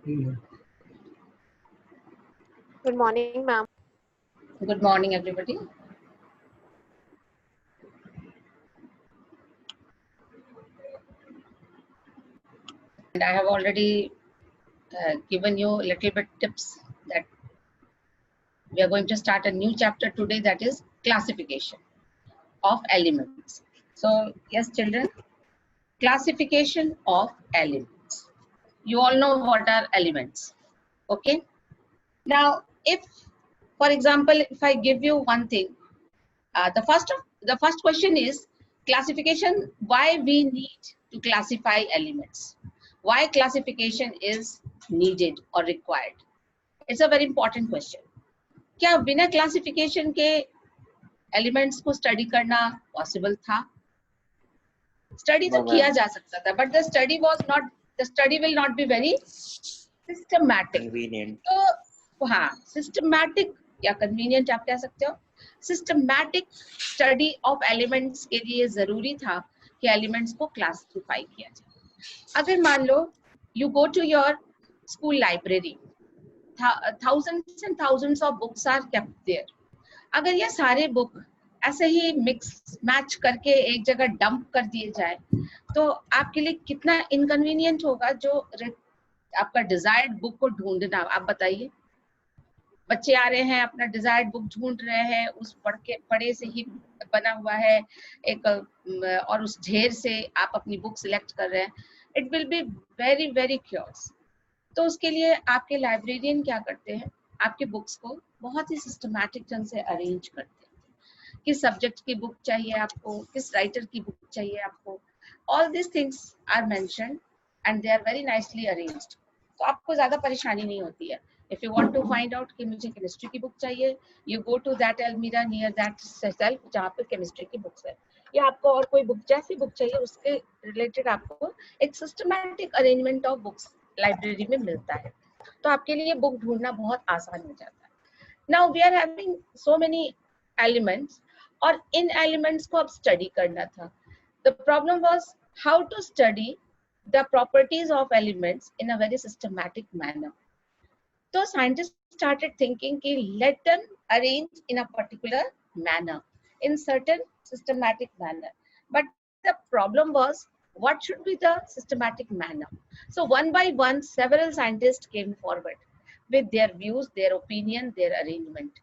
Good morning, ma'am. Good morning, everybody. And I have already given you a little bit tips that we are going to start a new chapter today, that is classification of elements. So yes, children, classification of elements. You all know what are elements, okay? Now, if, for example, if I give you one thing, the first question is classification. Why we need to classify elements? Why classification is needed or required? It's a very important question. क्या बिना classification के elements को study करना possible था? Study तो किया जा सकता था, but the study will not be very systematic. तो हाँ, सिस्टमैटिक या कन्वीनियंट आप कह सकते हो. सिस्टमैटिक स्टडी ऑफ एलिमेंट्स के लिए जरूरी था कि एलिमेंट्स को क्लासिफाई किया जाए. अगर मान लो you go to your school library, thousands and thousands of books are kept there. अगर ये सारे बुक ऐसे ही मिक्स मैच करके एक जगह डंप कर दिए जाए तो आपके लिए कितना इनकन्वीनियंट होगा. जो आपका डिजायर्ड बुक को ढूंढना, आप बताइए. बच्चे आ रहे हैं, अपना डिजायर्ड बुक ढूंढ रहे हैं, उस पढ़े से ही बना हुआ है एक, और उस ढेर से आप अपनी बुक सिलेक्ट कर रहे हैं. It will be very very cures. तो उसके लिए आपके लाइब्रेरियन क्या करते हैं, आपके बुक्स को बहुत ही सिस्टमैटिक ढंग से अरेंज करते हैं. किस सब्जेक्ट की बुक चाहिए आपको, किस राइटर की बुक चाहिए आपको, all this things are mentioned and they are very nicely arranged. तो आपको ज्यादा परेशानी नहीं होती है. If you want to find out कि मुझे केमिस्ट्री की बुक चाहिए, यू गो टू दैट अलमीरा नियर दैट सेल्फ जहाँ पे केमिस्ट्री की बुक्स है, या आपको और कोई बुक जैसी बुक चाहिए उसके रिलेटेड आपको एक systematic arrangement of books library में मिलता है. तो आपके लिए बुक ढूंढना बहुत आसान हो जाता है. Now we are having so many elements, और इन एलिमेंट्स को अब स्टडी करना था. The problem was how to study the properties of elements in a very systematic manner. तो साइंटिस्ट started thinking कि let them arrange in a particular manner, in certain systematic manner. But the problem was, what should be the systematic manner? So one by one, several scientists came forward with their views, their opinion, their arrangement.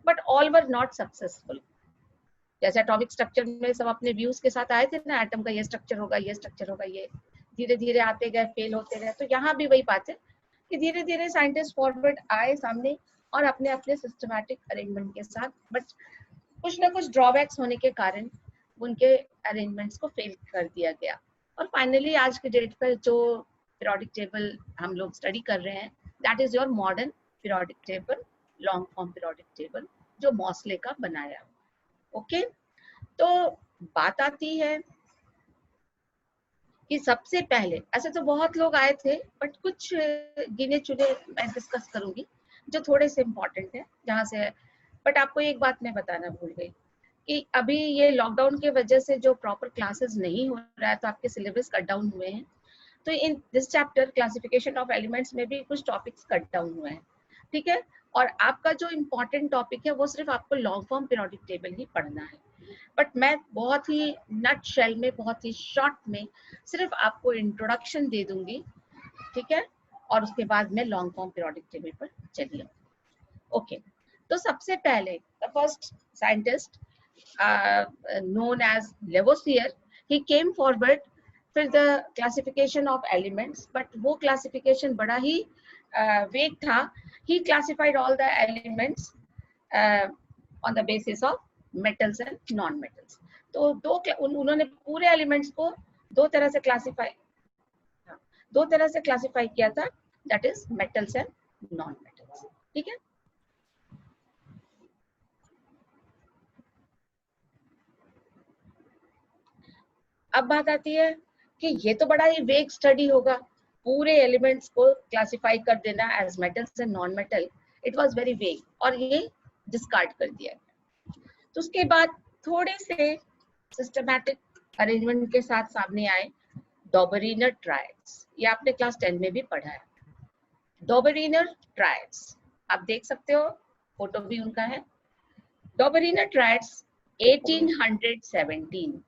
But all were not successful. जैसे atomic structure में सब अपने views के साथ आए थे ना, atom का ये स्ट्रक्चर होगा, ये स्ट्रक्चर होगा, ये धीरे धीरे आते गए, फेल होते गए. तो यहाँ भी वही बात है कि धीरे धीरे साइंटिस्ट फॉरवर्ड आए सामने और अपने अपने सिस्टमैटिक अरेंजमेंट के साथ, बट कुछ ना कुछ ड्रॉबैक्स होने के कारण उनके अरेंजमेंट्स को फेल कर दिया गया. और फाइनली आज के डेट पर जो पीरियोडिक टेबल हम लोग स्टडी कर रहे हैं, that is your modern periodic table, long form periodic table, जो मॉसले का बनाया. ओके, तो बात आती है कि सबसे पहले, ऐसे तो बहुत लोग आए थे, बट कुछ गिने चुने मैं डिस्कस करूंगी जो थोड़े से इम्पोर्टेंट है जहाँ से. बट आपको एक बात मैं बताना भूल गई कि अभी ये लॉकडाउन की वजह से जो प्रॉपर क्लासेस नहीं हो रहा है, तो आपके सिलेबस कट डाउन हुए हैं. तो in this chapter classification of elements में भी कुछ टॉपिक्स कट डाउन हुए हैं, ठीक है. और आपका जो इम्पोर्टेंट टॉपिक है वो सिर्फ आपको लॉन्ग फॉर्म पीरियोडिक टेबल ही पढ़ना है. बट मैं बहुत ही नट शेल में, बहुत ही शॉर्ट में सिर्फ आपको इंट्रोडक्शन दे दूंगी, ठीक है, और उसके बाद मैं लॉन्ग फॉर्म पीरियोडिक टेबल पर चलिए. ओके, तो सबसे पहले the first scientist known as Lavoisier, he came forward for the classification of elements, but वो classification बड़ा ही vague था. He classified all the elements on the basis of metals and non-metals. तो उन्होंने पूरे एलिमेंट्स को दो तरह से क्लासिफाई किया था, that is metals and non metals. ठीक है, अब बात आती है कि ये तो बड़ा ही वेग स्टडी होगा, पूरे एलिमेंट्स को क्लासिफाई कर देना as metals and non metal. It was very vague और ये डिस्कार्ड कर दिया गया. तो उसके बाद थोड़े से सिस्टमैटिक अरेंजमेंट के साथ सामने आए डॉबरिनर ट्रायड्स. ये आपने क्लास 10 में भी पढ़ा है. डॉबरिनर ट्रायड्स, आप देख सकते हो, फोटो भी उनका है। डॉबरिनर ट्रायड्स 1817,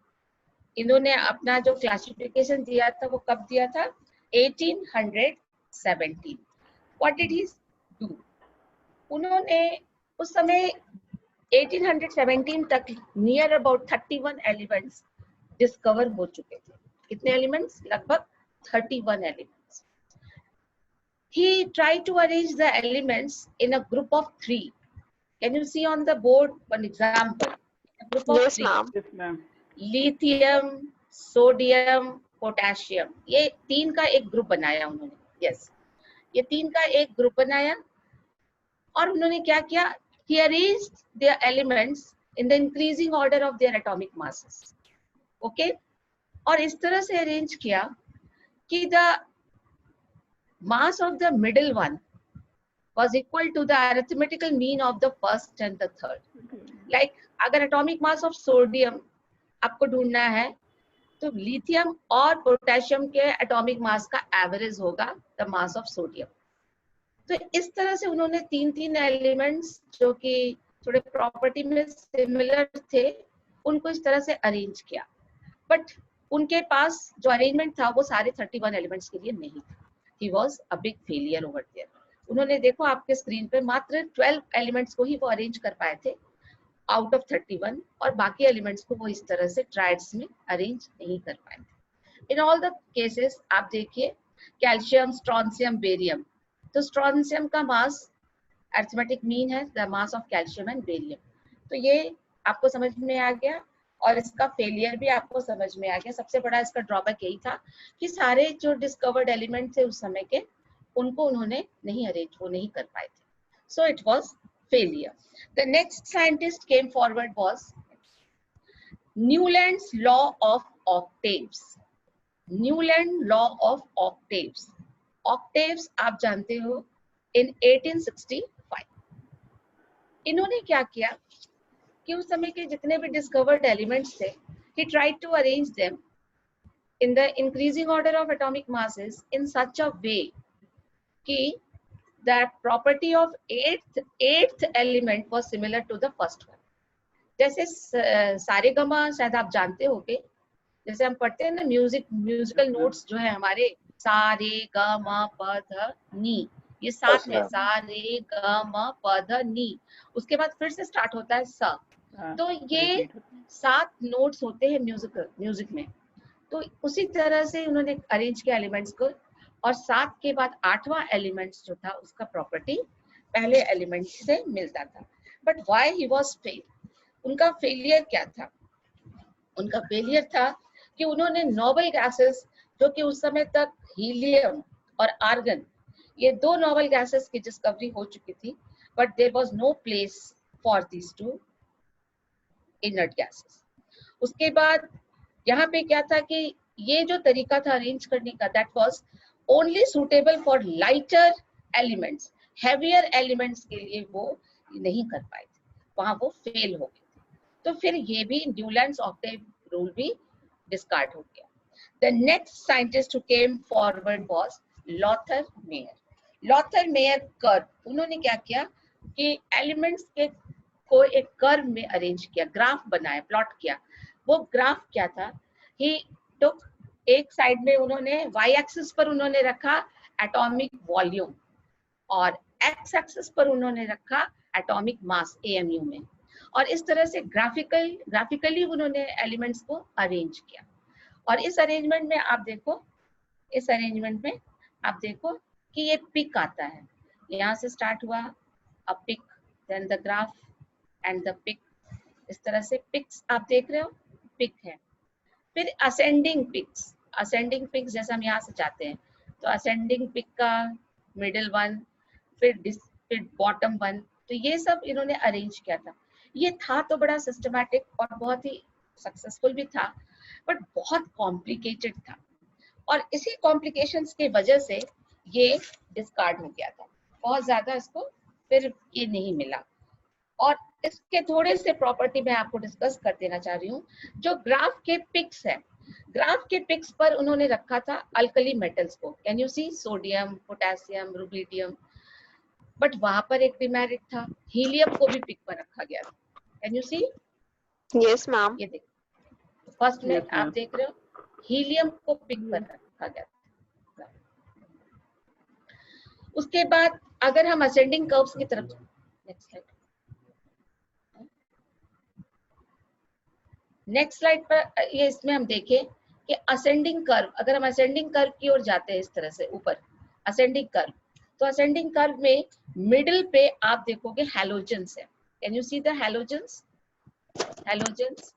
इन्होंने अपना जो क्लासिफिकेशन दिया था वो कब दिया था? 1817। What did he do? उन्होंने उस समय 1817 तक नियर अबाउट 31 एलिमेंट्स डिस्कवर हो चुके थे। कितने एलिमेंट्स? लगभग 31 elements. He tried to arrange the elements in a group of 3. Can you see on the board one example? A group of 3. Yes, ma'am. Lithium, sodium, potassium, ये 3 का एक group बनाया उन्होंने। यस, ये 3 का एक ग्रुप बनाया और उन्होंने क्या किया? He arranged their elements in the increasing order of their atomic masses. Okay? और इस तरह से अरेंज किया कि the mass of the middle one was equal to the arithmetical mean of the first and the third. Like अगर atomic mass of sodium आपको ढूंढना है तो लिथियम और पोटेशियम के एटॉमिक मास का एवरेज होगा द मास ऑफ सोडियम। तो इस तरह से उन्होंने 3 एलिमेंट्स जो कि थोड़े प्रॉपर्टी में सिमिलर थे उनको इस तरह से अरेंज किया, बट उनके पास जो अरेंजमेंट था वो सारे 31 एलिमेंट्स के लिए नहीं था। He was a big failure over there. उन्होंने देखो आपके स्क्रीन पे मात्र 12 एलिमेंट्स को ही वो अरेंज कर पाए थे आउट ऑफ 31, और बाकी एलिमेंट्स को वो इस तरह से ट्रायड्स में अरेंज नहीं कर पाए थे। इन ऑल द केसेस आप देखिए कैल्शियम, स्ट्रोंशियम, बेरियम, तो स्ट्रोंशियम का मास अरिथमेटिक मीन है the mass of calcium and barium. तो ये आपको समझ में आ गया और इसका फेलियर भी आपको समझ में आ गया। सबसे बड़ा इसका ड्रॉबैक यही था कि सारे जो डिस्कवर्ड एलिमेंट थे उस समय के उनको उन्होंने नहीं अरेंज, वो नहीं कर पाए थे। So it was failure. The next scientist came forward was Newland's law of octaves. Newland law of octaves. Octaves आप जानते हो in 1865. इन्होंने क्या किया कि उस समय के जितने भी discovered elements थे, he tried to arrange them in the increasing order of atomic masses in such a way कि that property of eighth element was similar to the first one. जैसे सारे गमा शायद आप जानते होंगे, जैसे हम पढ़ते हैं ना म्यूजिकल नोट्स जो है हमारे, सा रे ग म प ध नी, ये साथ है, सा रे ग म प ध नी, उसके बाद फिर से स्टार्ट होता है स। तो ये 7 नोट्स होते हैं म्यूजिक में। तो उसी तरह से उन्होंने अरेंज किया एलिमेंट्स को, और 7 के बाद 8वां एलिमेंट्स जो था उसका प्रॉपर्टी पहले एलिमेंट से मिलता था। But why he was fail? उनका फेलियर क्या था? उनका फेलियर था कि उन्होंने नोबल गैसेस जो कि उस समय तक हीलियम और आर्गन, ये 2 नोबल गैसेस की डिस्कवरी हो चुकी थी, but there was no place for these 2 inert gases. उसके बाद यहाँ पे क्या था कि ये जो तरीका था अरेंज करने का, that was only suitable for lighter elements, heavier elements के लिए वो नहीं कर पाए थे, वहां वो फेल हो गए थे। तो फिर ये भी न्यूलैंड्स ऑक्टेव रूल भी डिस्कार्ड हो गया। The next scientist who came forward was Lothar mayor. Lothar mayor curve, उन्होंने क्या किया कि एलिमेंट्स के को एक कर्व में अरेंज किया, ग्राफ बनाया, प्लॉट किया। वो ग्राफ क्या था? ही टुक, एक साइड में उन्होंने वाई एक्सिस पर उन्होंने रखा एटॉमिक वॉल्यूम और एक्स एक्सिस पर उन्होंने रखा एटॉमिक मास AMU में, और इस तरह से ग्राफिकली उन्होंने एलिमेंट्स को अरेंज किया। और इस अरेंजमेंट में आप देखो, इस अरेंजमेंट में आप देखो कि ये पिक आता है, यहाँ से स्टार्ट हुआ a peak, then the graph and the peak, इस तरह से पिक्स आप देख रहे हो, पिक है। फिर असेंडिंग पिक्स जैसे हम यहाँ से चाहते हैं, तो असेंडिंग पिक का मिडिल वन, फिर बॉटम वन, तो ये सब इन्होंने अरेंज किया था। ये था तो बड़ा सिस्टमैटिक और बहुत ही सक्सेसफुल भी था, बट बहुत कॉम्प्लिकेटेड था, और इसी कॉम्प्लिकेशंस के वजह से ये डिस्कार्ड हो गया था। बहुत ज्यादा इसको फिर ये नहीं मिला, और इसके थोड़े से प्रॉपर्टी मैं आपको डिस्कस कर देना चाह रही हूँ। जो ग्राफ के पिक्स है, ग्राफ के पिक्स पर उन्होंने रखा था अल्कली मेटल्स को, can you see, sodium, potassium, rubidium, but वहां पर एक डिमेरिट था, हीलियम को भी पिक पर रखा गया था। Can you see? Yes ma'am. ये देखो फर्स्ट में आप देख रहे हो हीलियम को पिक पर रखा गया था। उसके बाद अगर हम असेंडिंग कर्व्स की तरफ, नेक्स्ट स्लाइड पर ये इसमें हम देखें कि असेंडिंग कर्व, अगर हम असेंडिंग कर्व की ओर जाते हैं इस तरह से ऊपर असेंडिंग कर्व, तो असेंडिंग कर्व में मिडिल पे आप देखोगे हैलोजेंस है। Can you see the halogens? Halogens,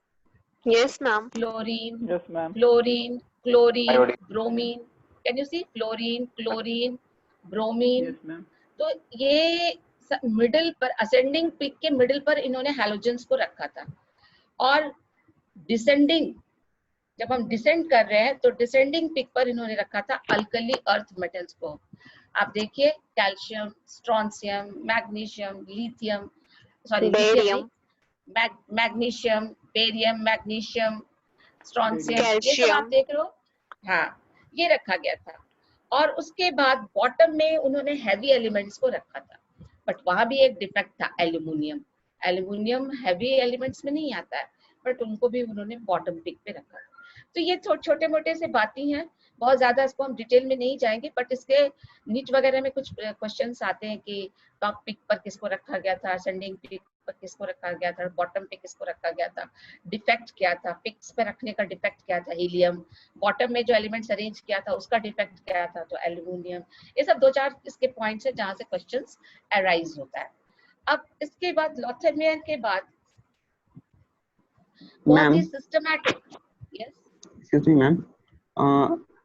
yes ma'am. Fluorine, Yes, ma'am. Fluorine, chlorine, bromine, can you see, fluorine, chlorine, bromine. Yes, ma'am. तो ये मिडिल पर, असेंडिंग पिक के मिडिल पर इन्होंने हैलोजेंस को रखा था। और डिसेंडिंग, जब हम डिसेंड कर रहे हैं तो डिसेंडिंग पिक पर इन्होंने रखा था अल्कली अर्थ मेटल्स को। आप देखिए calcium, strontium, magnesium, lithium, sorry barium, magnesium, barium, magnesium, strontium, ये सब आप कैल्शियम। देख रहे हो। हाँ, ये रखा गया था। और उसके बाद बॉटम में उन्होंने हैवी एलिमेंट्स को रखा था, बट वहां भी एक डिफेक्ट था, एल्यूमिनियम। एल्यूमिनियम हैवी एलिमेंट्स में नहीं आता है, बट उनको भी उन्होंने बॉटम पिक पे रखा। तो ये छोटे मोटे से बातें हैं, बहुत ज्यादा इसको हम डिटेल में नहीं जाएंगे, बट इसके नीट वगैरह में कुछ क्वेश्चंस आते हैं कि टॉप पिक पर किसको रखा गया था, असेंडिंग पिक पर किसको रखा गया था, बॉटम पे किसको रखा गया था, डिफेक्ट क्या था, पिक्स पे रखने का डिफेक्ट क्या था, हीलियम, बॉटम में जो एलिमेंट्स अरेंज किया था उसका डिफेक्ट क्या था, तो एल्यूमिनियम। ये सब दो चार इसके पॉइंट्स है जहां से क्वेश्चंस अराइज होता है। अब इसके बाद लॉथरमियर के बाद बहुत ही systematic, yes excuse me ma'am,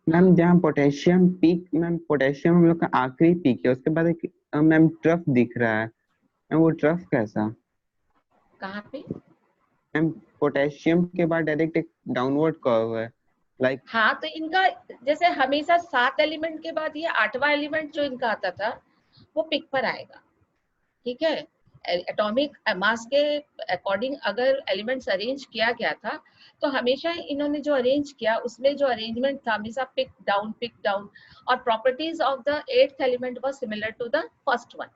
ma'am जहाँ पोटेशियम पीक, मैम पोटेशियम हम लोग का आखिरी पीक है, उसके बाद एक मैम ट्रफ दिख रहा है, मैम वो ट्रफ कैसा? कहाँ पे? मैम पोटेशियम के बाद डायरेक्ट एक डाउनवर्ड कर्व है, लाइक हाँ, तो इनका जैसे हमेशा 7 एलिमेंट के बाद ये 8वां एलिमेंट जो इनका आता था वो पिक पर आएगा, ठीक है। एटॉमिक मास के अकॉर्डिंग अगर एलिमेंट्स अरेंज किया गया था तो हमेशा इन्होंने जो अरेंज किया उसमें जो अरेंजमेंट था हमेशा पिक डाउन, और properties of the 8th element was similar to the first one.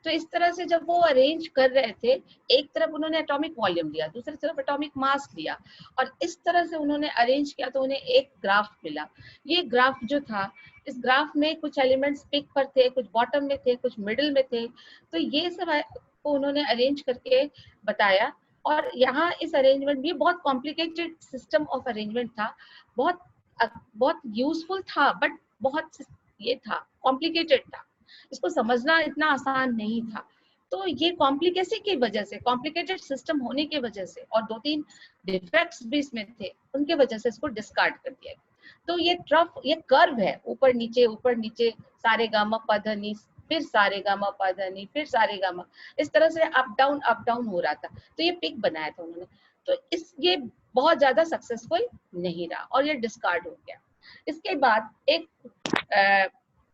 तो इस तरह से जब वो अरेंज कर रहे थे, एक तरफ उन्होंने एटॉमिक वॉल्यूम लिया, दूसरी तरफ एटॉमिक मास लिया, और इस तरह से उन्होंने अरेंज किया तो उन्हें एक ग्राफ मिला। ये ग्राफ जो था, इस ग्राफ में कुछ एलिमेंट्स पिक पर थे, कुछ बॉटम में थे, कुछ मिडिल में थे, तो ये सब को उन्होंने अरेंज करके बताया। और यहाँ इस अरेंजमेंट भी बहुत कॉम्प्लिकेटेड सिस्टम ऑफ अरेंजमेंट था, बहुत यूजफुल था, बट बहुत ये था, कॉम्प्लिकेटेड था, इसको समझना इतना आसान नहीं था। तो ये कॉम्प्लिकेसी की वजह से, कॉम्प्लिकेटेड सिस्टम होने की वजह से, और 2-3 डिफेक्ट्स भी इसमें थे, उनके वजह से इसको डिस्कार्ड कर दिया गया। तो ये ट्रफ, ये कर्व है, ऊपर नीचे सारे गामा पधनी, फिर सारे गामा पधनी, फिर सारे गामा, इस तरह से अप डाउन हो रहा था। तो ये पिक बनाया था उन्होंने, तो ये बहुत ज्यादा सक्सेसफुल नहीं रहा और ये डिस्कार्ड हो गया। इसके बाद एक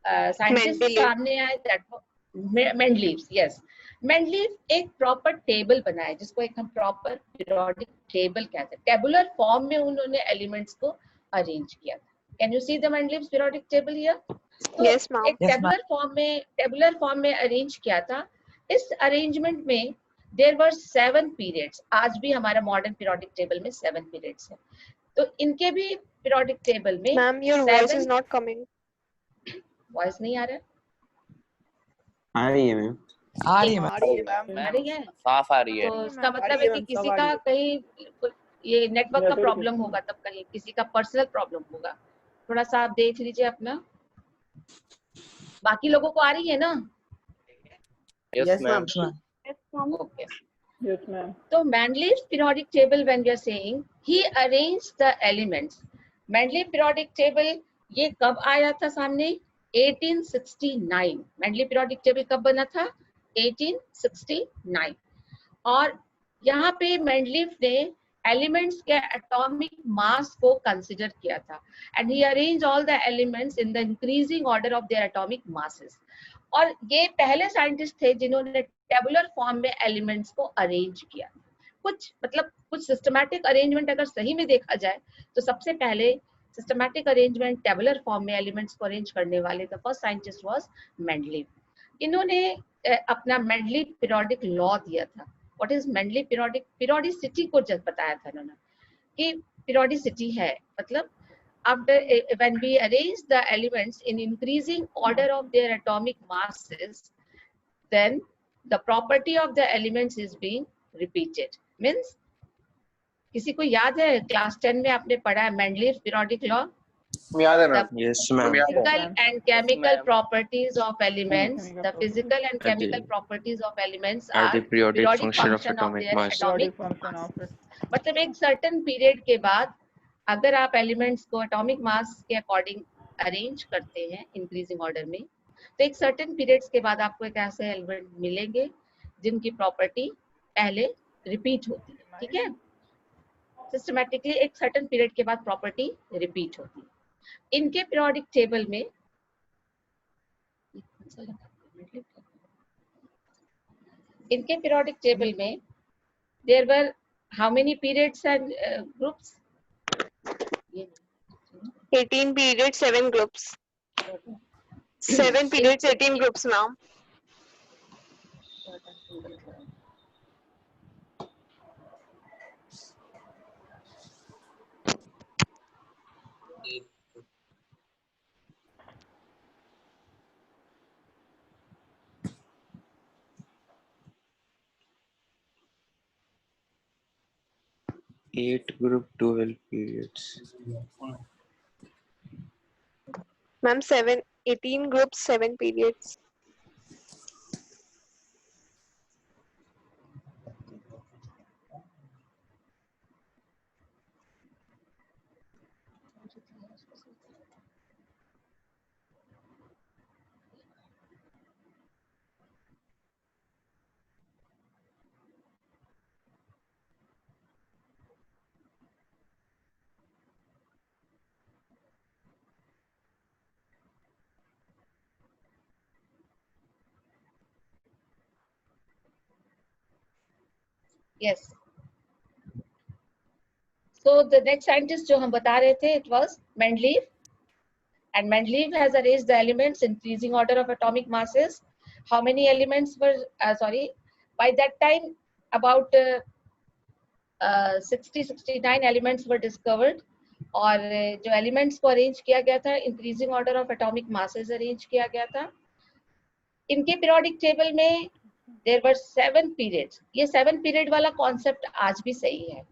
साइंटिस्ट सामने आए, मेंडलीव्स, यस, मेंडलीव एक प्रॉपर टेबल बनाया जिसको एक हम प्रॉपर पीरियोडिक टेबल कहते हैं। टेबुलर फॉर्म में उन्होंने एलिमेंट्स को अरेंज किया था। Can you see the Mendeleev's periodic table here? तो yes, एक टेबुलर फॉर्म में अरेंज किया था। इस अरेंजमेंट में देयर वर 7 पीरियड्स। आज भी हमारा मॉडर्न पीरियोडिक टेबल में 7 पीरियड्स है, तो इनके भी पीरियोडिक टेबल में ma'am your voice is not coming. Voice नहीं आ रहा? आ रही है मैम, आ रही है मैम, आ रही है, साफ आ रही है। तो इसका मतलब है कि किसी का कहीं ये नेटवर्क का प्रॉब्लम होगा, तब कहीं किसी का पर्सनल प्रॉब्लम होगा। थोड़ा सा आप देख लीजिए अपना। बाकी लोगों को आ रही है ना? Yes ma'am. Okay. Yes, ma'am. तो Mendeleev's periodic table, when we are saying he arranged the elements, Mendeleev periodic table ये कब आया था सामने? 1869। Mendeleev periodic table कब बना था? 1869। और यहाँ पे मेंडलीव ने एलिमेंट्स के एटॉमिक मास को कंसिडर किया था, and he arrange all the elements in the increasing order of their atomic masses. और ये पहले साइंटिस्ट थे जिन्होंने टेबुलर फॉर्म में एलिमेंट्स को अरेंज किया। कुछ मतलब कुछ सिस्टमैटिक अरेंजमेंट अगर सही में देखा जाए तो सबसे पहले सिस्टमैटिक अरेंजमेंट टेबुलर फॉर्म में एलिमेंट्स को अरेंज करने वाले the first scientist was Mendeleev. इन्होंने अपना मेंडलीव पीरियोडिक लॉ दिया था। What is Mendeleev periodic? Periodicity को जब बताया था इन्होंने कि पीरियोडिसिटी है मतलब after when we arrange the elements in increasing order of their atomic masses, then the property of the elements is being repeated. Means किसी को याद है क्लास 10 में आपने पढ़ा है मेंडलीव पीरियोडिक लॉ? याद है ना? Yes, ma'am. Physical and chemical ma'am. properties of elements, the physical and Are chemical the- properties of elements are are the periodic periodic function of function of atomic their mass. atomic mass. मतलब एक certain period के बाद अगर आप elements को atomic mass के according arrange करते हैं इंक्रीजिंग ऑर्डर में, तो एक सर्टेन पीरियड्स के बाद आपको एक ऐसे एलिमेंट मिलेंगे जिनकी प्रॉपर्टी पहले रिपीट होती है। ठीक है, सिस्टमैटिकली एक सर्टेन पीरियड के बाद प्रॉपर्टी रिपीट होती है। इनके पीरियोडिक टेबल में there were how many periods and groups? 18 periods, 7 groups. 7 periods, 18 groups, ma'am. Eight group 12 periods. Ma'am, 18 groups, 7 periods. Yes. So the next scientist जो हम बता रहे थे, it was Mendeleev, and Mendeleev has arranged the elements in increasing order of atomic masses. How many elements were? By that time about 69 elements were discovered. और जो elements को arrange किया गया था, increasing order of atomic masses arrange किया गया था. इनके periodic table में there were 7 periods. ये 7 period वाला concept आज भी सही है.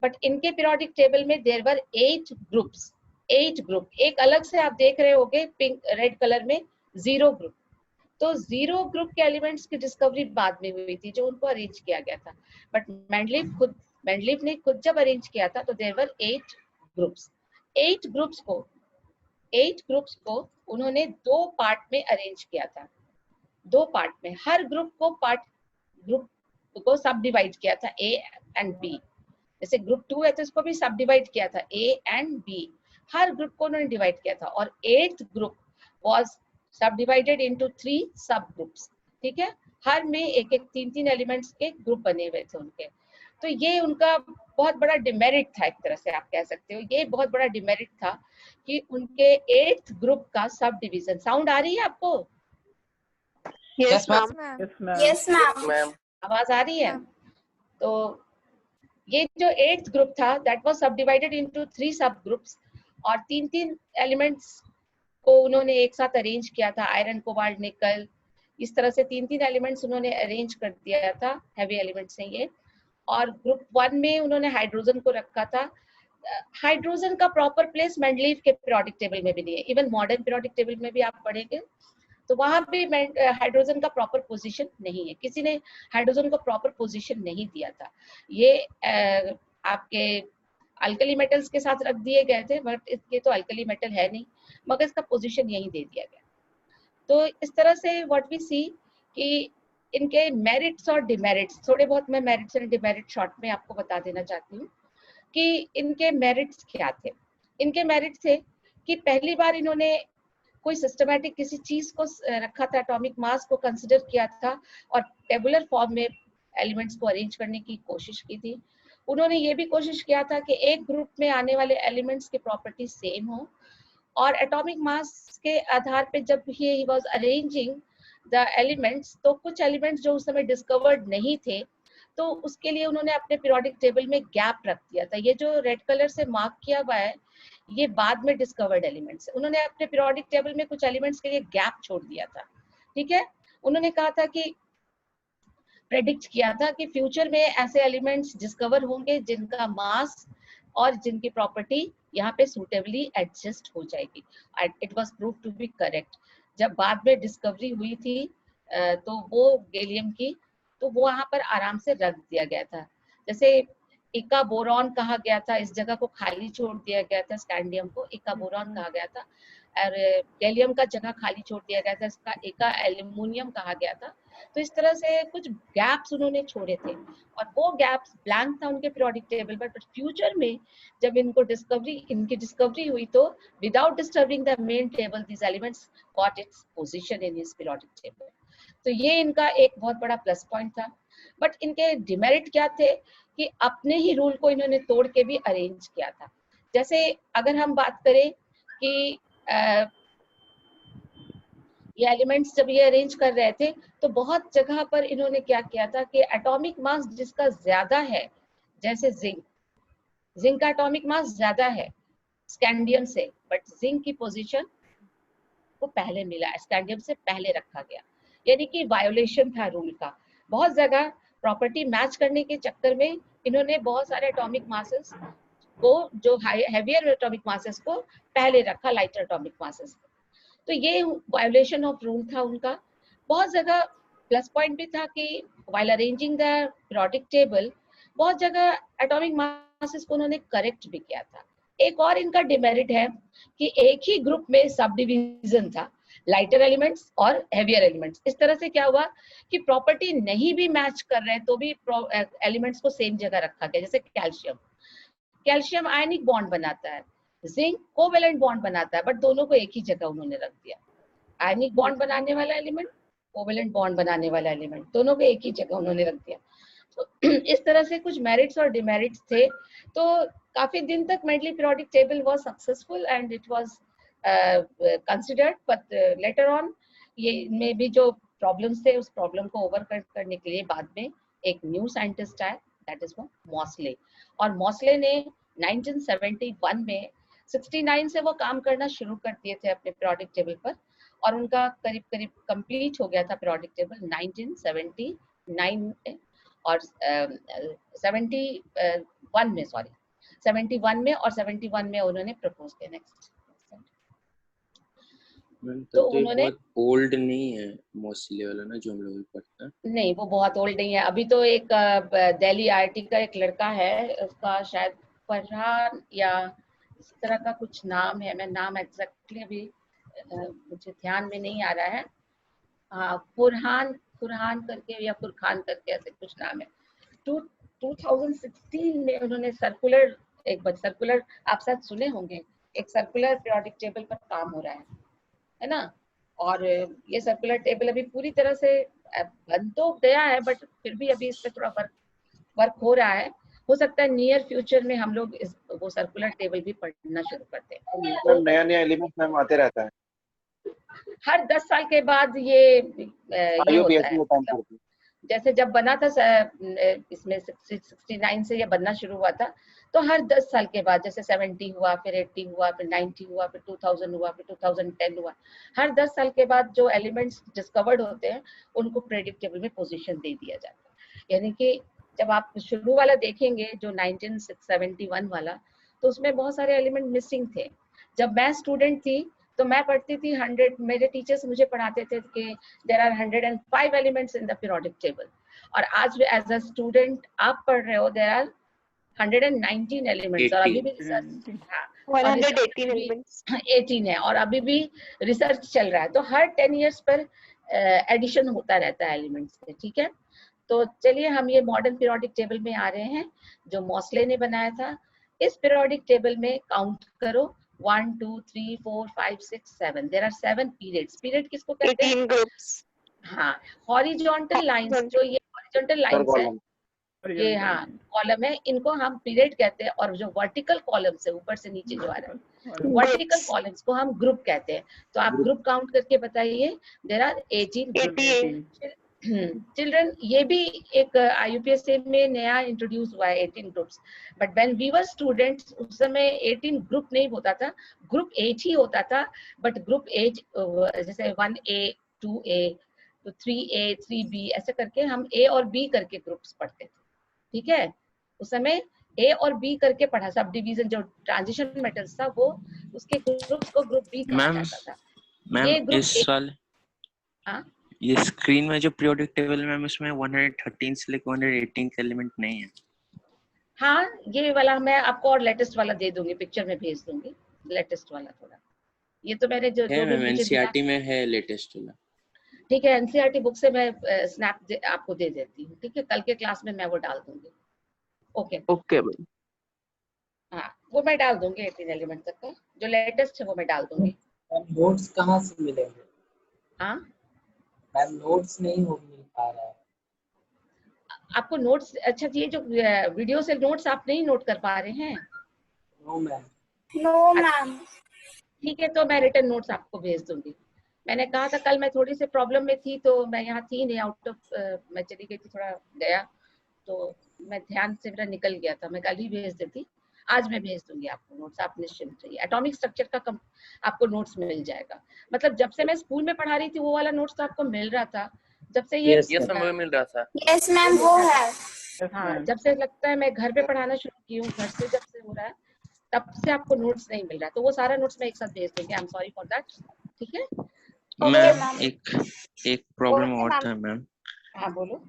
बट इनके पीरियोडिक टेबल में देयर वर 8 ग्रुप्स, 8 ग्रुप. एक अलग से आप देख रहे होंगे पिंक रेड कलर में 0 ग्रुप. तो 0 ग्रुप के एलिमेंट्स की डिस्कवरी बाद में हुई थी जो उनको अरेंज किया गया था. बट मेंडलीव ने खुद जब अरेंज किया था तो देयर वर 8 ग्रुप्स. 8 ग्रुप्स को उन्होंने 2 पार्ट में अरेंज किया था. 2 पार्ट में हर ग्रुप को सब डिवाइड किया था ए एंड बी. जैसे ग्रुप 2 है तो इसको भी सब डिवाइड किया था ए एंड बी. हर ग्रुप को उन्होंने डिवाइड किया था और 8th group was subdivided into 3 सब ग्रुप्स. ठीक है, हर में एक 3 एलिमेंट्स के ग्रुप बने हुए थे उनके. तो ये उनका बहुत बड़ा डिमेरिट था, एक तरह से आप कह सकते हो. ये बहुत बड़ा डिमेरिट था कि उनके 8th ग्रुप का सब डिवीजन. साउंड आ रही है आपको? Yes, ma'am. Yes, ma'am. आवाज आ रही है? तो ये जो 8th ग्रुप था that was subdivided into 3 सब ग्रुप्स और 3 एलिमेंट्स को उन्होंने एक साथ अरेंज किया था. आयरन, कोबाल्ट, निकल, इस तरह से 3 एलिमेंट्स उन्होंने अरेंज कर दिया था. हैवी एलिमेंट्स हैं ये. और ग्रुप 1 में उन्होंने हाइड्रोजन को रखा था. हाइड्रोजन का प्रॉपर प्लेस मेंडलीव के पीरियोडिक टेबल में भी नहीं है. इवन मॉडर्न पीरियोडिक टेबल में भी आप पढ़ेंगे तो वहां भी हाइड्रोजन का प्रॉपर पोजीशन नहीं है. किसी ने हाइड्रोजन को प्रॉपर पोजीशन नहीं दिया था. ये आपके अल्कली मेटल्स के साथ रख दिए गए थे बट ये तो अल्कली मेटल है नहीं, मगर इसका पोजीशन यही दे दिया गया. तो इस तरह से व्हाट वी सी कि इनके मेरिट्स और डिमेरिट्स, थोड़े बहुत मैं मेरिट्स एंड डिमेरिट शॉर्ट में आपको बता देना चाहती हूँ कि इनके मेरिट्स क्या थे. इनके मेरिट थे कि पहली बार इन्होंने कोई सिस्टमैटिक किसी चीज को रखा था, एटॉमिक मास को कंसिडर किया था और टेबुलर फॉर्म में एलिमेंट्स को अरेंज करने की कोशिश की थी। उन्होंने ये भी कोशिश किया था कि एक ग्रुप में आने वाले एलिमेंट्स के प्रॉपर्टी सेम हो, और एटॉमिक मास के आधार पे जब he was arranging the elements, तो कुछ एलिमेंट्स जो उस समय डिस्कवर्ड नहीं थे, तो उसके लिए उन्होंने अपने पीरियोडिक टेबल में गैप रख दिया था। ये जो रेड कलर से मार्क किया हुआ है, ये बाद में डिस्कवर्ड एलिमेंट्स। उन्होंने अपने पीरियोडिक टेबल में कुछ एलिमेंट्स के लिए गैप छोड़ दिया था, ठीक है। उन्होंने कहा था कि प्रेडिक्ट किया था कि फ्यूचर में ऐसे एलिमेंट्स डिस्कवर होंगे जिनका मास और जिनकी प्रॉपर्टी यहाँ पे सूटेबली एडजस्ट हो जाएगी। It was prove to be correct. जब बाद में डिस्कवरी हुई थी तो वो गैलियम की, तो वो वहां पर आराम से रख दिया गया था। जैसे इका बोरॉन कहा गया था, इस जगह को खाली छोड़ दिया गया था, स्कैंडियम को इका बोरॉन कहा गया था, और गैलियम का जगह खाली छोड़ दिया गया था, इसका इका एल्यूमिनियम कहा गया था। तो इस तरह से कुछ गैप्स उन्होंने छोड़े थे, और वो गैप्स ब्लैंक था उनके पीरियोडिक टेबल पर। बट फ्यूचर में जब इनकी डिस्कवरी हुई, तो without disturbing the main table this elements got its position in his periodic table. तो ये इनका एक बहुत बड़ा प्लस पॉइंट था। बट इनके डिमेरिट क्या थे कि अपने ही रूल को इन्होंने तोड़ के भी अरेंज किया था। जैसे अगर हम बात करें कि ये एलिमेंट्स जब ये अरेंज कर रहे थे, तो बहुत जगह पर इन्होंने क्या किया था कि एटॉमिक मास जिसका ज्यादा है, जैसे जिंक का एटॉमिक मास ज्यादा है स्कैंडियम से, बट जिंक की पोजीशन को पहले मिला, स्कैंडियम से पहले रखा गया, यानी कि वायोलेशन था रूल का। बहुत जगह प्रॉपर्टी मैच करने के चक्कर में इन्होंने बहुत सारे एटॉमिक मासेस को, जो हैवियर एटॉमिक मासेस को पहले रखा लाइटर एटॉमिक मासेस को। तो ये वायोलेशन ऑफ रूल था उनका। बहुत जगह प्लस पॉइंट भी था कि while arranging the periodic table, बहुत जगह एटॉमिक मासेस को उन्होंने करेक्ट भी किया था। एक और इनका डिमेरिट है कि एक ही ग्रुप में सब डिवीजन था, लाइटर एलिमेंट्स और हेवियर एलिमेंट्स। इस तरह से क्या हुआ कि प्रॉपर्टी नहीं भी मैच कर रहे हैं तो भी एलिमेंट्स को सेम जगह रखा गया। जैसे कैल्शियम आयनिक बॉन्ड बनाता है, जिंक कोवेलेंट बॉन्ड बनाता है, बट दोनों को एक ही जगह उन्होंने रख दिया। आयनिक बॉन्ड बनाने वाला एलिमेंट, कोवेलेंट बॉन्ड बनाने वाला एलिमेंट, दोनों को एक ही जगह उन्होंने रख दिया। तो इस तरह से कुछ मेरिट्स और डिमेरिट्स थे। तो काफी दिन तक Mendeley periodic table was successful and it was considered, but later on ये में भी जो प्रॉब्लम्स थे, उस प्रॉब्लम को ओवरकम करने के लिए बाद में एक न्यू साइंटिस्ट आया, दैट इज मॉसले। और मॉसले ने 1971 में 69 से वो काम करना शुरू कर दिए थे अपने पीरियोडिक टेबल पर, और उनका करीब करीब कंप्लीट हो गया था पीरियोडिक टेबल 1979 में, और 71 में, सॉरी 71 में, और 71 में उन्होंने प्रपोज किया। नेक्स्ट। तो उन्होंने बहुत ओल्ड नहीं है मोस्टली वाला ना जो हम लोग पढ़ते हैं? नहीं, वो बहुत ओल्ड नहीं है। अभी तो एक दिल्ली आईआईटी का एक लड़का है, उसका शायद फरहान या इस तरह का कुछ नाम है, मैं नाम एग्जैक्टली अभी मुझे ध्यान में नहीं आ रहा है। हाँ, फुरहान करके या फुरखान करके ऐसे कुछ नाम है। 2016 में उन्होंने सर्कुलर आप शायद सुने होंगे, एक सर्कुलर पीरियोडिक टेबल पर काम हो रहा है ना। और ये सर्कुलर टेबल अभी पूरी तरह से बन तो गया है, बट फिर भी अभी इस पे थोड़ा वर्क हो रहा है। हो सकता है नियर फ्यूचर में हम लोग वो सर्कुलर टेबल भी पढ़ना शुरू करते हैं। तो नया एलिमेंट मैम आते रहता है हर 10 साल के बाद ये होता है। जैसे जब बना था इसमें 69 से ये बनना शुरू हुआ था, तो हर 10 साल के बाद, जैसे 70 हुआ, फिर 80 हुआ, फिर 90 हुआ, फिर 2000 हुआ, फिर 2010 हुआ, हर 10 साल के बाद जो एलिमेंट्स डिस्कवर्ड होते हैं उनको प्रेडिक्टेबल में पोजीशन दे दिया जाता है। यानी कि जब आप शुरू वाला देखेंगे जो 1971 वाला, तो उसमें बहुत सारे एलिमेंट मिसिंग थे। जब मैं स्टूडेंट थी तो मैं पढ़ती थी 100, मेरे टीचर्स मुझे पढ़ाते थे कि there are 105 elements in the periodic table, और आज एज अ स्टूडेंट आप पढ़ रहे हो देयर आर 119 एलिमेंट्स, और अभी भी रिसर्च 118 एलिमेंट्स 18 है, और अभी भी रिसर्च चल रहा है। तो हर 10 इयर्स पर एडिशन होता रहता है एलिमेंट्स में, ठीक है। तो चलिए हम ये मॉडर्न पीरियोडिक टेबल में आ रहे हैं जो मॉसले ने बनाया था। इस पीरियोडिक टेबल में काउंट करो 1 2 3 4 5 6 7 देयर आर 7 पीरियड्स। पीरियड किसको कहते हैं? 18 groups. हाँ, हॉरिजॉन्टल लाइंस, जो ये हॉरिजॉन्टल लाइंस है, ये हाँ कॉलम है, इनको हम पीरियड कहते हैं। और जो वर्टिकल कॉलम्स है, ऊपर से नीचे जो आ रहा है, वर्टिकल कॉलम्स को हम ग्रुप कहते हैं। तो आप ग्रुप काउंट करके बताइए। There are 18 88. चिल्ड्रन। ये भी एक IUPAC में नया इंट्रोड्यूस हुआ है 18 groups. But when we were students, उस समय 18 ग्रुप नहीं होता था, ग्रुप 8 ही होता था। बट ग्रुप 8 जैसे 1A 2A तो 3A 3B ऐसे करके हम A और B करके ग्रुप्स पढ़ते थे। ठीक है, उस समय A और B करके पढ़ा। सब डिवीजन जो ट्रांजिशन मेटल्स था, वो उसके ग्रुप्स को ग्रुप B कहा मैम जाता था। मैम ये ग्रुप इस साल हाँ ये स्क्रीन में जो पीरियोडिक टेबल मैम, उसमें 113 से लेकर 118 का एलिमेंट नहीं है। हाँ, ये वाला मैं आपको और लेटेस्ट वाला दे दूंगी, पिक्चर में भेज दूंगी लेटेस्ट वाला थोड़ा। ये तो मैंने जो है भी मैम, मुझे दिया, एनसीईआरटी में है लेटेस्ट वाला। ठीक है, NCERT बुक से मैं स्नैप आपको दे देती हूँ। ठीक है, कल के क्लास में मैं वो डाल दूंगी। Okay okay ma'am. हाँ, वो मैं डाल दूंगी 18 एलिमेंट तक का, जो लेटेस्ट है वो मैं डाल दूंगी। नोट्स कहाँ से मिलेंगे? हाँ, मैम नोट्स नहीं हो मिल पा रहा है। आपको नोट्स, अच्छा ये जो वीडियो से नोट्स आप नहीं नोट कर पा रहे हैं? No ma'am. No, ma'am. ठीक है, तो मैं रिटर्न नोट्स आपको भेज दूंगी। मैंने कहा था कल मैं थोड़ी सी प्रॉब्लम में थी, तो मैं यहाँ थी नहीं, आउट ऑफ मैं चली गई थी, थोड़ा गया, तो मैं ध्यान से मेरा निकल गया था। मैं कल ही भेज देती, आज मैं भेज दूंगी आपको नोट्स। आप निश्चिंत रहिए, एटॉमिक स्ट्रक्चर का आपको नोट्स मिल जाएगा। मतलब जब से मैं स्कूल में पढ़ा रही थी, वो वाला नोट्स तो आपको मिल रहा था। जब से ये यस मैम मिल रहा था। Yes, ma'am. वो है. हाँ, जब से लगता है मैं घर पे पढ़ाना शुरू की हूँ, घर से जब से हो रहा है, तब से आपको नोट्स नहीं मिल रहा। तो वो सारा नोट्स मैं एक साथ भेज दूंगी। I am sorry for that. ठीक है मैम एक प्रॉब्लम और था मैम। हाँ बोलो।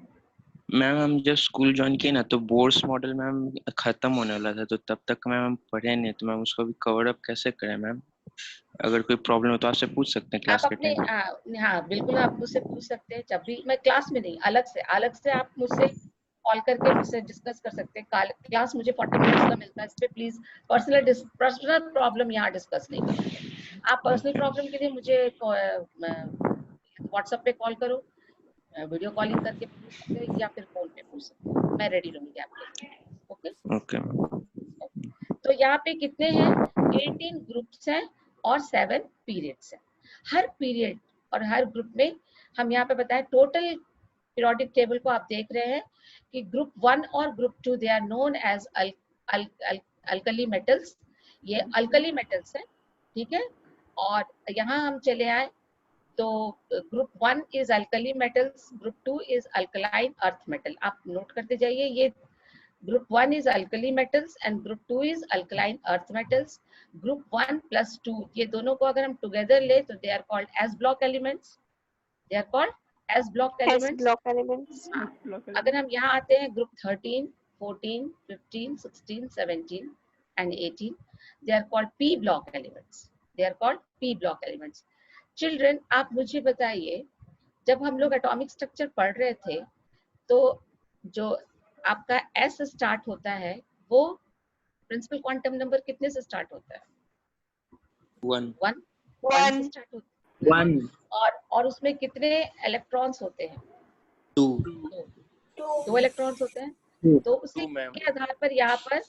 मैम हम जब स्कूल ज्वाइन किए ना, तो बोर्ड्स मॉडल मैम खत्म होने वाला था, तो तब तक मैम हम पढ़े नहीं, तो मैम उसको भी कवर अप कैसे करें मैम? अगर कोई प्रॉब्लम हो तो आपसे पूछ सकते हैं क्लास आप के अपने टाइम। हाँ बिल्कुल, आप मुझसे पूछ सकते हैं जब भी। मैं क्लास में नहीं, अलग से आप मुझसे कॉल करके मुझसे डिस्कस कर सकते हैं। क्लास मुझे 40 मिनट्स का मिलता है, इस पे प्लीज पर्सनल प्रॉब्लम यहाँ डिस्कस नहीं करेंगे। आप पर्सनल प्रॉब्लम के लिए मुझे व्हाट्सएप पे कॉल करो, वीडियो कॉलिंग करके पूछ सकते हैं, या फिर फोन पे पूछ सकते हैं। मैं रेडी रहूंगी आपके लिए। Okay okay ma'am. तो यहाँ पे कितने हैं? 18 ग्रुप्स हैं और 7 पीरियड्स हैं। हर पीरियड और हर ग्रुप में हम यहाँ पे बताएं, टोटल पीरियोडिक टेबल को आप देख रहे हैं कि ग्रुप 1 और group 2 they are known as alkali metals. ये अल्कली मेटल्स हैं, ठीक है। और यहाँ हम चले आए तो group 1 is alkali metals, group 2 is alkaline earth metal. आप नोट करते जाइए, ये Group 1 is alkali metals and Group 2 is alkaline earth metals. Group 1 plus 2, ये दोनों को अगर हम together ले तो they are called S block elements. They are called S block elements. block elements. अगर हम यहाँ आते हैं Group 13, 14, 15, 16, 17 and 18, they are called P block elements. They are called P block elements. Children, आप मुझे बताइए, जब हम लोग एटॉमिक स्ट्रक्चर पढ़ रहे थे, तो जो आपका S स्टार्ट होता है, वो प्रिंसिपल क्वांटम नंबर कितने से स्टार्ट होता है? 1 से स्टार्ट होता है। 1 और उसमें कितने इलेक्ट्रॉन्स होते हैं? 2 इलेक्ट्रॉन्स होते हैं। तो उसी के आधार पर यहाँ पर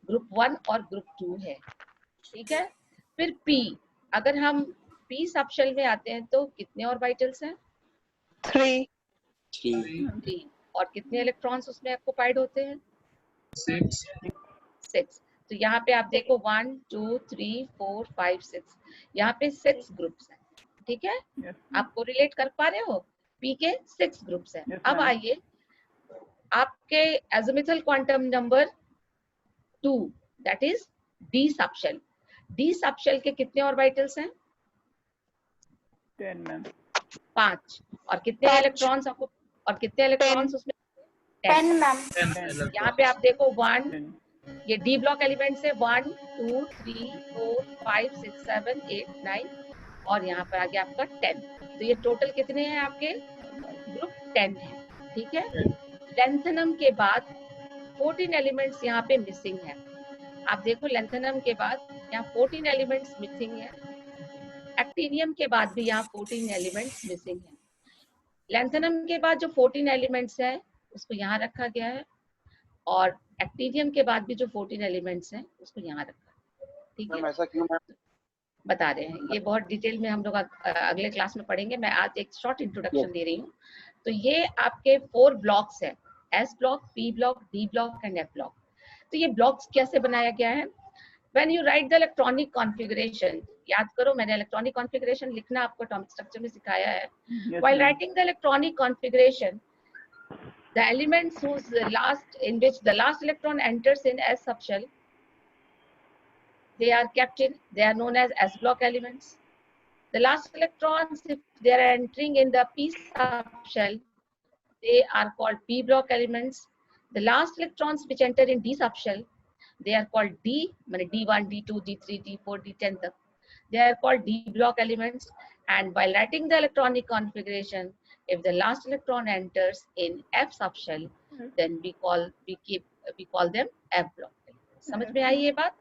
ग्रुप 1 और ग्रुप 2 है, ठीक है। फिर P, अगर हम P सबशेल में आते हैं तो कितने ऑर्बिटल्स हैं? 3 और कितने इलेक्ट्रॉन्स उसमें ऑक्युपाइड होते हैं? 6। तो यहाँ पे आप देखो 1 2 3 4 5 6, यहाँ पे 6 ग्रुप्स हैं, ठीक है। आपको रिलेट कर पा रहे हो? P के 6 ग्रुप्स हैं। अब आइए आपके azimuthal quantum number 2, that is D subshell. D subshell के कितने ऑर्बिटल्स हैं? 5। और कितने इलेक्ट्रॉन्स आपको, और कितने इलेक्ट्रॉन्स उसमें? 10 मैम। यहाँ पे आप देखो 1, ये डी ब्लॉक एलिमेंट्स है, 1 2 3 4 5 6 7 8 9, और यहाँ पर आ गया आपका 10। तो ये टोटल कितने हैं आपके? ग्रुप 10 है, ठीक है। लेंथनम के बाद 14 एलिमेंट्स यहाँ पे मिसिंग है। आप देखो लेंथेनम के बाद यहाँ 14 एलिमेंट्स मिसिंग है, एक्टिनियम के बाद भी यहाँ 14 एलिमेंट्स मिसिंग है। लेंथेनम के बाद जो 14 एलिमेंट्स है उसको यहाँ रखा गया है, और एक्टिनियम के बाद भी जो 14 एलिमेंट्स हैं उसको यहाँ रखा है। ठीक मैम है, ऐसा क्यों मैम? बता रहे हैं, ये बहुत डिटेल में हम लोग अगले क्लास में पढ़ेंगे। मैं आज एक शॉर्ट इंट्रोडक्शन दे रही हूँ। तो ये आपके 4 ब्लॉक्स है, S block, P block, D block and F block. तो ये ब्लॉक्स कैसे बनाया गया है? When you write the electronic configuration, याद करो मैंने इलेक्ट्रॉनिक कॉन्फ़िगरेशन लिखना आपको एटॉमिक स्ट्रक्चर में सिखाया है। While writing the electronic configuration, the elements in which the last electron enters in S subshell, they are known as S block elements. The last electrons, if they are entering in the P subshell, they are called P block elements. The last electrons which enter in D subshell, they are called D, D1, D2, D3, D4, D10. They are called D block elements. And while writing the electronic configuration, if the last electron enters in F subshell, then we call them F block elements. समझ में आई ये बात?